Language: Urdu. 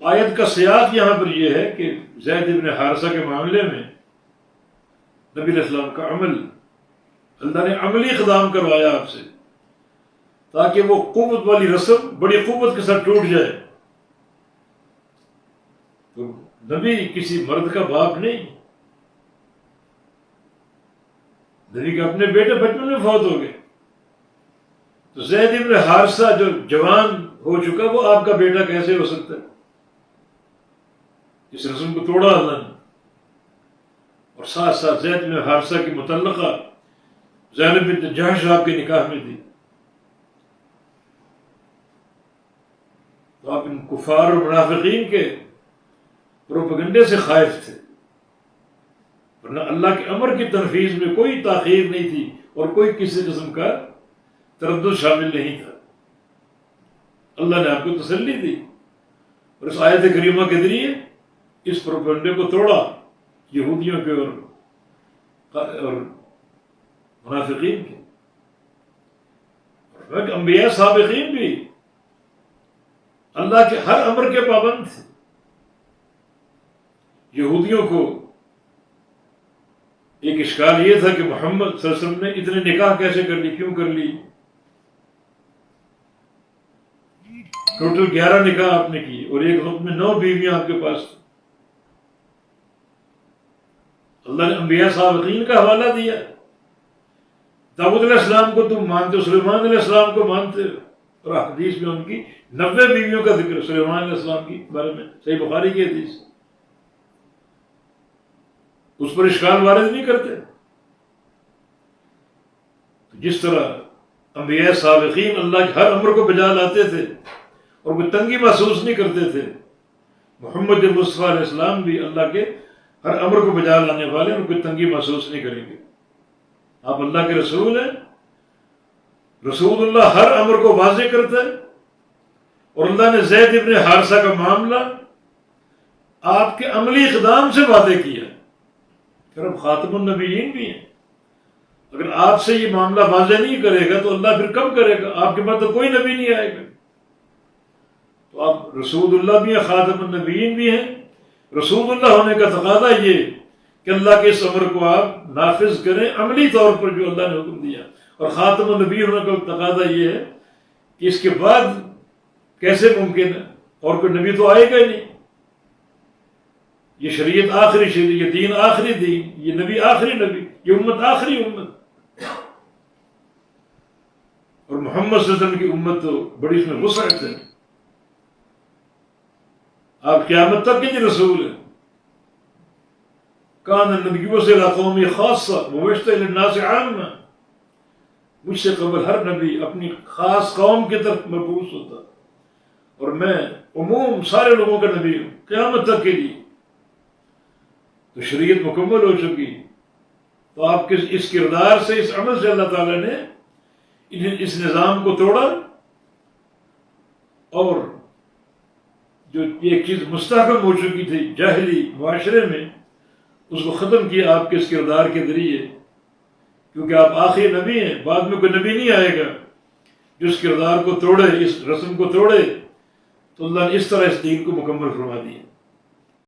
آیت کا سیاق یہاں پر یہ ہے کہ زید بن حارثہ کے معاملے میں نبی علیہ السلام کا عمل، اللہ نے عملی اقدام کروایا آپ سے تاکہ وہ قوت والی رسم بڑی قوت کے ساتھ ٹوٹ جائے۔ تو نبی کسی مرد کا باپ نہیں، نبی کے اپنے بیٹے بچپن میں فوت ہو گئے، تو زید بن حارثہ جو جوان ہو چکا وہ آپ کا بیٹا کیسے ہو سکتا ہے؟ اس رسم کو توڑا اللہ نے، اور ساتھ ساتھ زید بن حارثہ کی متعلقہ زینب بنت جحش آپ کے نکاح میں تھی۔ تو آپ ان کفار اور منافقین کے پروپیگنڈے سے خائف تھے، ورنہ اللہ کے امر کی تنفیذ میں کوئی تاخیر نہیں تھی اور کوئی کسی قسم کا تردد شامل نہیں تھا۔ اللہ نے آپ کو تسلی دی اور اس آیت کریمہ کے ذریعے اس پروپیگنڈے کو توڑا یہودیوں کے اور منافقین کے۔ اور انبیاء سابقین بھی اللہ کے ہر امر کے پابند تھے۔ یہودیوں کو ایک اشکال یہ تھا کہ محمد صلی اللہ علیہ وسلم نے اتنے نکاح کیسے کر لی، کیوں کر لی؟ ٹوٹل 11 نکاح آپ نے کی اور ایک وقت میں 9 بیویاں آپ کے پاس تھیں۔ اللہ نے انبیاء سابقین کا حوالہ دیا۔ داؤد علیہ السلام کو تم مانتے ہو، سلیمان علیہ السلام کو مانتے ہو، اور حدیث میں ان کی 90 بیویوں کا ذکر سلیمان علیہ السلام کے بارے میں، صحیح بخاری کی حدیث، اس پر اشکال وارد نہیں کرتے۔ جس طرح انبیاء سابقین اللہ کے ہر امر کو بجا لاتے تھے اور کوئی تنگی محسوس نہیں کرتے تھے، محمد مصطفیٰ علیہ السلام بھی اللہ کے ہر امر کو بجا لانے والے اور کوئی تنگی محسوس نہیں کریں گے۔ آپ اللہ کے رسول ہیں، رسول اللہ ہر امر کو واضح کرتا ہے، اور اللہ نے زید بن حارثہ کا معاملہ آپ کے عملی اقدام سے واضح کیا۔ پھر اب خاتم النبیین بھی ہیں، اگر آپ سے یہ معاملہ واضح نہیں کرے گا تو اللہ پھر کب کرے گا؟ آپ کے بعد تو کوئی نبی نہیں آئے گا۔ تو آپ رسول اللہ بھی ہیں، خاتم النبیین بھی ہیں۔ رسول اللہ ہونے کا تقاضا یہ کہ اللہ کے اس امر کو آپ نافذ کریں عملی طور پر جو اللہ نے حکم دیا، اور خاتم النبی ہونے کا تقاضا یہ ہے کہ اس کے بعد کیسے ممکن ہے؟ اور کوئی نبی تو آئے گا ہی نہیں۔ یہ شریعت آخری شریعت، یہ دین آخری دین، یہ نبی آخری نبی، یہ امت آخری امت، اور محمد صلی اللہ علیہ وسلم کی امت تو بڑی اس میں وسعت ہے۔ آپ قیامت تک کے رسول ہیں۔ کان النبی الی قوم خاصہ وبعث الی الناس عامہ، مجھ سے قبل ہر نبی اپنی خاص قوم کی طرف مبعوث ہوتا، اور میں عموم سارے لوگوں کا نبی ہوں قیامت تک کے لیے۔ تو شریعت مکمل ہو چکی، تو آپ کے اس کردار سے، اس عمل سے اللہ تعالیٰ نے اس نظام کو توڑا، اور جو ایک چیز مستحکم ہو چکی تھی جاہلی معاشرے میں، اس کو ختم کیا آپ کے اس کردار کے ذریعے، کیونکہ آپ آخری نبی ہیں، بعد میں کوئی نبی نہیں آئے گا جو اس کردار کو توڑے، اس رسم کو توڑے۔ تو اللہ نے اس طرح اس دین کو مکمل فرما دیا۔